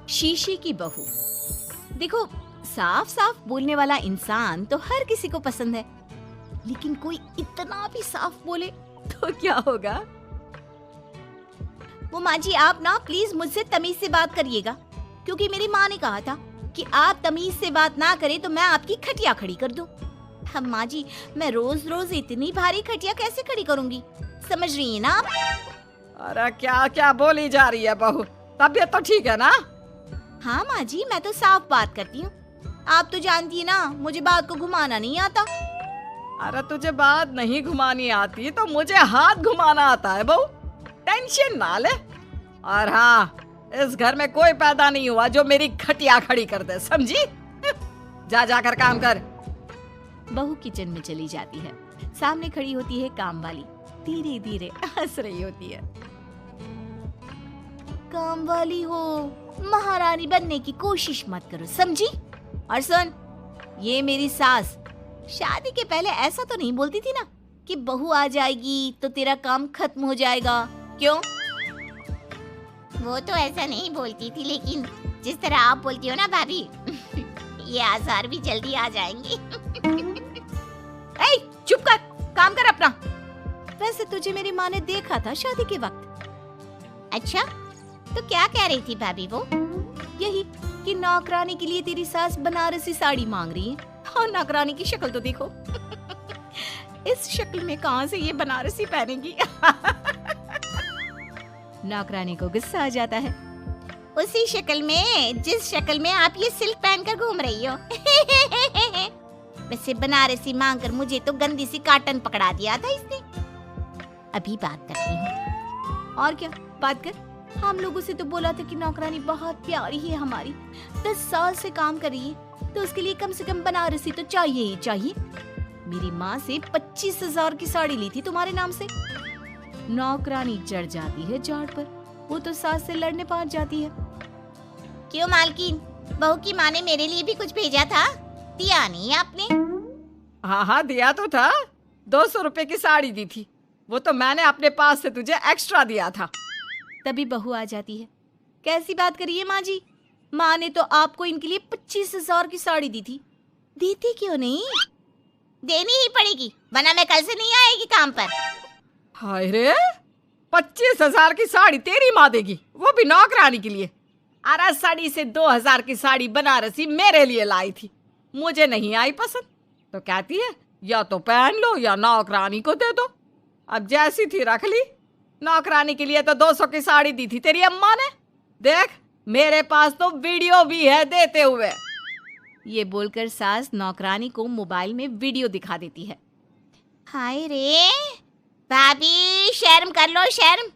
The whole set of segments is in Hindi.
शीशे की बहू। देखो, साफ साफ बोलने वाला इंसान तो हर किसी को पसंद है, लेकिन कोई इतना भी साफ बोले तो क्या होगा? वो माँ जी, आप ना प्लीज मुझसे तमीज से बात करिएगा, क्योंकि मेरी माँ ने कहा था कि आप तमीज से बात ना करें तो मैं आपकी खटिया खड़ी कर दूं। हम माँ जी, मैं रोज रोज इतनी भारी खटिया कैसे खड़ी करूंगी, समझ रही है ना आप? अरे क्या क्या बोली जा रही है बहू, तबीयत तो ठीक है ना? हाँ माँ जी, मैं तो साफ बात करती हूँ। आप तो जानती है ना, मुझे बात को घुमाना नहीं आता। अरे तुझे बात नहीं घुमानी आती तो मुझे हाथ घुमाना आता है बहू, टेंशन ना ले। और हाँ, इस घर में कोई पैदा नहीं हुआ जो मेरी खटिया खड़ी कर दे, समझी? जा जाकर काम कर। बहू किचन में चली जाती है। सामने खड़ी होती है काम वाली, धीरे धीरे हंस रही होती है। काम वाली हो, महारानी बनने की कोशिश मत करो, समझी? और सुन, ये मेरी सास शादी के पहले ऐसा तो नहीं बोलती थी ना कि बहू आ जाएगी तो तेरा काम खत्म हो जाएगा, क्यों? वो तो ऐसा नहीं बोलती थी, लेकिन जिस तरह आप बोलती हो ना भाभी, ये आसार भी जल्दी आ जाएंगे। ए, चुप कर, काम कर अपना। वैसे तुझे मेरी माँ ने देखा था शादी के वक्त। अच्छा, तो क्या कह रही थी भाभी वो? यही कि नौकरानी के लिए तेरी सास बनारसी साड़ी मांग रही है। और नौकरानी की शक्ल तो देखो। इस शक्ल में कहां से ये बनारसी पहनेगी? नौकरानी को गुस्सा आ जाता है। उसी शक्ल में जिस शक्ल में आप ये सिल्क पहनकर घूम रही हो। वैसे बनारसी मांगकर मुझे तो गंदी सी काटन पकड़ा दिया था इसने। अभी बात करती हूँ। और क्या बात कर? हम लोगों से तो बोला था कि नौकरानी बहुत प्यारी है हमारी, 10 साल से काम कर रही है, तो उसके लिए कम से कम बनारसी तो चाहिए ही चाहिए। मेरी माँ से 25,000 की साड़ी ली थी तुम्हारे नाम से। नौकरानी चढ़ जाती है झाड़ पर, वो तो सास से लड़ने पहुंच जाती है। क्यों मालकिन, बहू की माँ ने मेरे लिए भी कुछ भेजा था, दिया नहीं आपने? हाँ हाँ, दिया तो था। 200 रुपए की साड़ी दी थी, वो तो मैंने अपने पास से तुझे एक्स्ट्रा दिया था। तभी बहू आ जाती है। कैसी बात करिए माँ जी, माँ ने तो आपको इनके लिए 25,000 की साड़ी दी थी, देती क्यों नहीं? देनी ही पड़ेगी, वरना मैं कल से नहीं आएगी काम पर। हाय रे, 25,000 की साड़ी तेरी माँ देगी, वो भी नौकरानी के लिए? अरे साड़ी से 2,000 की साड़ी बनारसी मेरे लिए लाई थी, मुझे नहीं आई पसंद, तो कहती है या तो पहन लो या नौकरानी को दे दो। अब जैसी थी रख ली। नौकरानी के लिए तो 200 की साड़ी दी थी तेरी अम्मा ने, देख मेरे पास तो वीडियो भी है देते हुए। ये बोलकर सास नौकरानी को मोबाइल में वीडियो दिखा देती है। हाय रे भाभी, शर्म कर लो शर्म।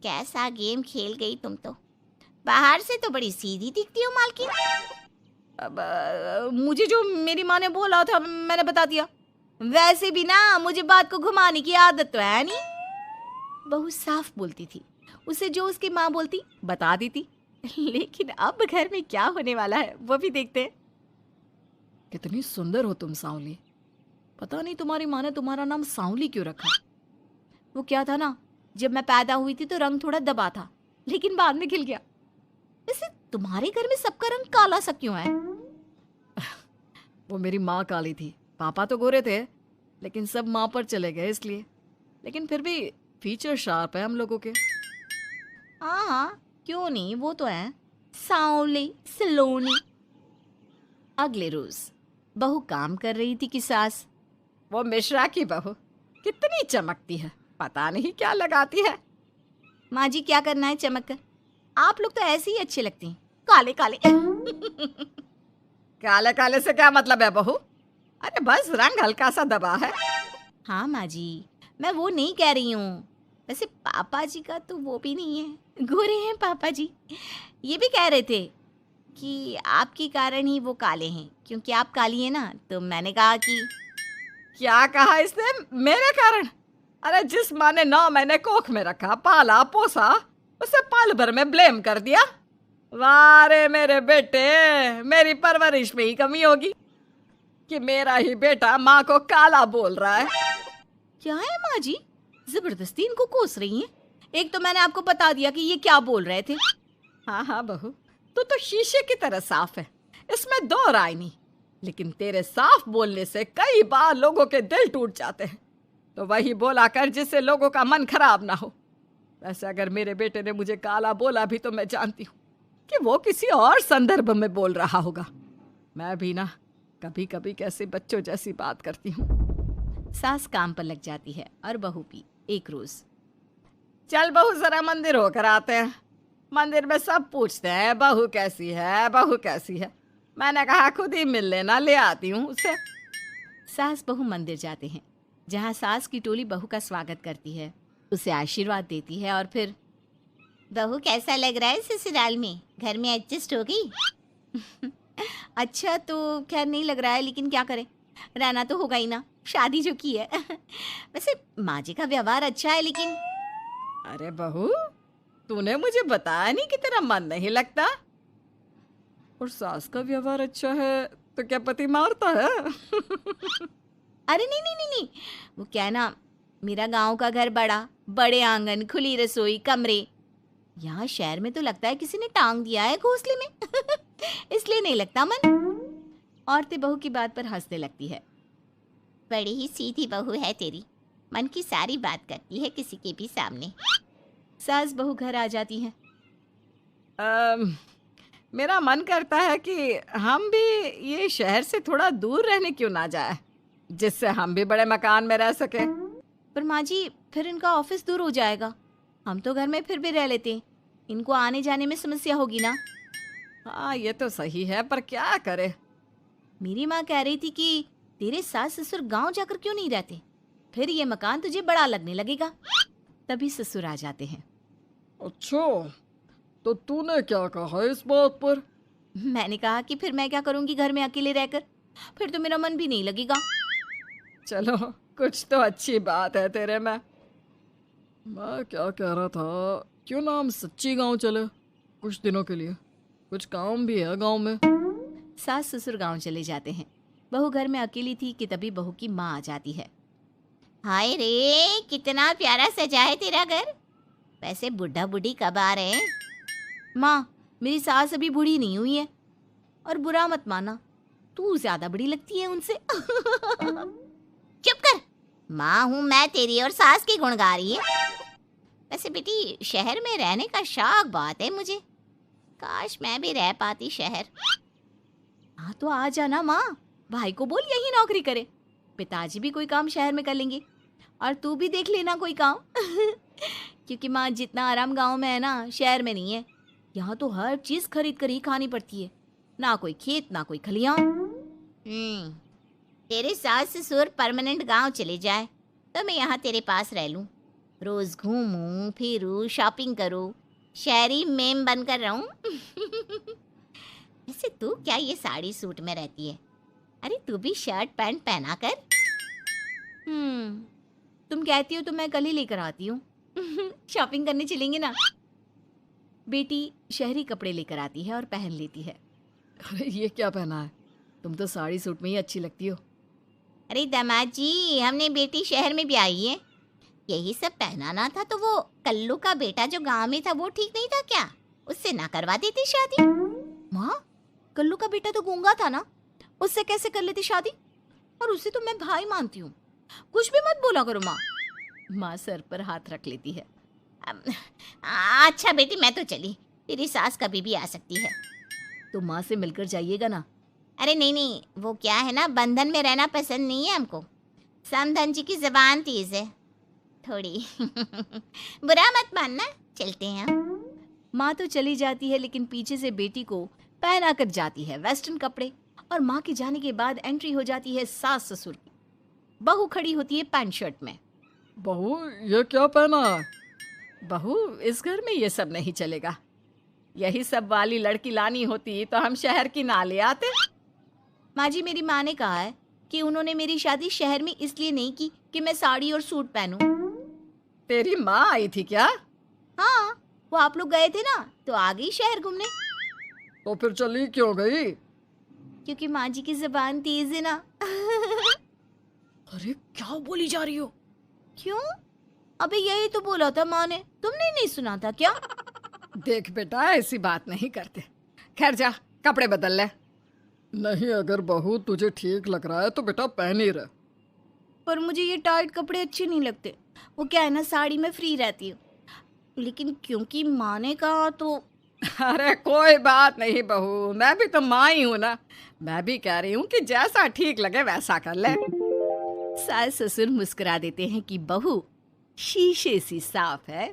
कैसा गेम खेल गई तुम तो। बाहर से तो बड़ी सीधी दिखती हो मालकिन। अब मुझे जो मेरी माँ ने बोला था मैंने बता दिया। वैसे भी ना मुझे बात को घुमाने की आदत तो है नहीं। बहू साफ बोलती थी, उसे जो उसकी माँ बोलती बता देती। लेकिन अब घर में क्या होने वाला है वो भी देखते हैं। कितनी सुंदर हो तुम सांवली, पता नहीं तुम्हारी माँ ने तुम्हारा नाम सांवली क्यों रखा। वो क्या था ना, जब मैं पैदा हुई थी तो रंग थोड़ा दबा था, लेकिन बाद में खिल गया। वैसे तुम्हारे घर में सबका रंग काला सा क्यों है? वो मेरी माँ काली थी, पापा तो गोरे थे, लेकिन सब माँ पर चले गए इसलिए। लेकिन फिर भी फीचर शार्प है हम लोगों के। हाँ, क्यों नहीं, वो तो है सांवली सलोनी। अगले रोज बहू काम कर रही थी कि सास, वो मिश्रा की बहू कितनी चमकती है, पता नहीं क्या लगाती है। माँ जी क्या करना है चमक कर, आप लोग तो ऐसे ही अच्छे लगते हैं, काले काले। काले काले से क्या मतलब है बहू? अरे बस रंग हल्का सा दबा है। हाँ माँ जी, मैं वो नहीं कह रही हूँ। वैसे पापा जी का तो वो भी नहीं है, गोरे हैं पापा जी। ये भी कह रहे थे कि आपके कारण ही वो काले हैं, क्योंकि आप काली हैं ना, तो मैंने कहा कि। क्या कहा इसने मेरे कारण? अरे जिस माँ ने 9 महीने कोख में रखा, पाला पोसा, उसे पल भर में ब्लेम कर दिया। वाह रे मेरे बेटे, मेरी परवरिश में ही कमी होगी कि मेरा ही बेटा माँ को काला बोल रहा है। क्या है माँ जी, जबरदस्ती इनको कोस रही हैं? एक तो मैंने आपको बता दिया कि ये क्या बोल रहे थे। हाँ हाँ बहू, तू तो शीशे की तरह साफ है, इसमें दो राय नहीं। लेकिन तेरे साफ बोलने से कई बार लोगों के दिल टूट जाते हैं। तो वही बोला कर जिससे लोगों का मन खराब ना हो। वैसे अगर मेरे बेटे ने मुझे काला बोला भी तो मैं जानती हूँ कि वो किसी और संदर्भ में बोल रहा होगा। मैं भी ना कभी कभी कैसे बच्चों जैसी बात करती हूँ। सास काम पर लग जाती है और बहू भी। एक रोज, चल बहू जरा मंदिर होकर आते हैं। मंदिर में सब पूछते हैं बहू कैसी है, बहू कैसी है। मैंने कहा खुद ही मिल लेना, ले आती हूँ उसे। सास बहू मंदिर जाते हैं, जहाँ सास की टोली बहू का स्वागत करती है, उसे आशीर्वाद देती है और फिर, बहू कैसा लग रहा है ससुराल में? घर में एडजस्ट हो गई? अच्छा तो खैर नहीं लग रहा है, लेकिन क्या करें, रहना तो होगा ही ना, शादी जो की है। वैसे माँ जी का व्यवहार अच्छा है, लेकिन अरे बहू, तूने मुझे बताया नहीं कि तेरा मन नहीं लगता। और सास का व्यवहार अच्छा है तो क्या पति मारता है? अरे नहीं नहीं नहीं नहीं, वो क्या है ना, मेरा गांव का घर बड़ा, बड़े आंगन, खुली रसोई, कमरे। यहाँ शहर में तो लगता है किसी ने टांग दिया है घोंसले में। इसलिए नहीं लगता मन। औरतें बहू की बात पर हंसने लगती है। बड़ी ही सीधी बहू है तेरी, मन की सारी बात करती है किसी के भी सामने। सास बहू घर आ जाती हैं। मेरा मन करता है कि हम भी ये शहर से थोड़ा दूर रहने क्यों ना जाए, जिससे हम भी बड़े मकान में रह सके। पर माँ जी, फिर इनका ऑफिस दूर हो जाएगा। हम तो घर में फिर भी रह लेते हैं, इनको आने जाने में समस्या होगी ना। हाँ ये तो सही है, पर क्या करे। मेरी माँ कह रही थी कि तेरे सास ससुर गांव जाकर क्यों नहीं रहते, फिर ये मकान तुझे बड़ा लगने लगेगा। तभी ससुर आ जाते हैं। अच्छा, तो तूने क्या कहा इस बात पर? मैंने कहा कि फिर मैं क्या करूंगी घर में अकेले रहकर, फिर तो मेरा मन भी नहीं लगेगा। चलो, कुछ तो अच्छी बात है तेरे में। मैं क्या कह रहा था, क्यों ना हम सच्ची गांव चले कुछ दिनों के लिए, कुछ काम भी है गांव में। सास ससुर गांव चले जाते हैं। बहू घर में अकेली थी कि तभी बहू की माँ आ जाती है। हाय रे, कितना प्यारा सजा है तेरा घर। वैसे बुढ़ा बुढ़ी कब आ रहे हैं? माँ, मेरी सास अभी बूढ़ी नहीं हुई है, और बुरा मत माना, तू ज्यादा बड़ी लगती है उनसे। चुप कर, माँ हूँ मैं तेरी और सास की गुण गा रही है। वैसे बेटी, शहर में रहने का शौक बहुत है मुझे, काश मैं भी रह पाती शहर। हाँ तो आ जाना माँ, भाई को बोल यही नौकरी करे, पिताजी भी कोई काम शहर में कर लेंगे, और तू भी देख लेना कोई काम। क्योंकि माँ, जितना आराम गांव में है ना, शहर में नहीं है। यहाँ तो हर चीज खरीद कर ही खानी पड़ती है, ना कोई खेत ना कोई खलियान। तेरे सास ससुर परमानेंट गांव चले जाए तो मैं यहाँ तेरे पास रह लूँ, रोज घूमूं फिरूं, शॉपिंग करूं, शहरी मेम बनकर रहूं। वैसे तू क्या ये साड़ी सूट में रहती है? अरे तू भी शर्ट पैंट पहना कर। तुम कहती हो तो मैं कल ही लेकर आती हूँ। शॉपिंग करने चलेंगे ना। बेटी शहरी कपड़े लेकर आती है और पहन लेती है। अरे ये क्या पहना है, तुम तो साड़ी सूट में ही अच्छी लगती हो। अरे दामाद जी, हमने बेटी शहर में भी आई है, यही सब पहनाना था। तो वो कल्लू का बेटा जो गांव में था वो ठीक नहीं था क्या? उससे ना करवा देती शादी? माँ, कल्लू का बेटा तो गूंगा था ना, उससे कैसे कर लेती शादी? और उसे तो मैं भाई मानती हूँ, कुछ भी मत बोला करो माँ। माँ सर पर हाथ रख लेती है। अच्छा बेटी, मैं तो चली, तेरी सास कभी भी आ सकती है। तो माँ से मिलकर जाइएगा ना। अरे नहीं नहीं, वो क्या है ना, बंधन में रहना पसंद नहीं है हमको। समधन जी की जबान तेज है थोड़ी। बुरा मत मानना, चलते हैं हम। माँ तो चली जाती है, लेकिन पीछे से बेटी को पहना कर जाती है वेस्टर्न कपड़े, और माँ के जाने के बाद एंट्री हो जाती है सास ससुर की। बहू खड़ी होती है पैंट शर्ट में। बहू ये क्या पहना है? बहू, इस घर में ये सब नहीं चलेगा। यही सब वाली लड़की लानी होती तो हम शहर की ना ले आते। माँ जी, मेरी माँ ने कहा है कि उन्होंने मेरी शादी शहर में इसलिए नहीं की कि मैं साड़ी और सूट पहनूं। तेरी माँ आई थी क्या? हाँ, वो आप लोग गए थे ना तो आ गई शहर घूमने। तो फिर चली क्यों गई? क्योंकि माँ जी की जुबान तेज है ना। अरे क्या बोली जा रही हो? क्यों? अबे यही तो बोला था माँ ने, तुमने नहीं सुना था क्या? देख बेटा, ऐसी बात नहीं करते। खैर जा कपड़े बदल ले। नहीं, अगर बहू तुझे ठीक लग रहा है तो बेटा पहन ही रहे। पर मुझे ये टाइट कपड़े अच्छे नहीं लगते। वो क्या है ना, साड़ी में फ्री रहती हूँ, लेकिन क्योंकि माँ ने कहा तो। अरे कोई बात नहीं बहू, मैं भी तो माँ ही हूँ ना। मैं भी कह रही हूँ कि जैसा ठीक लगे वैसा कर ले। सास ससुर मुस्कुरा देते हैं कि बहू शीशे सी साफ है।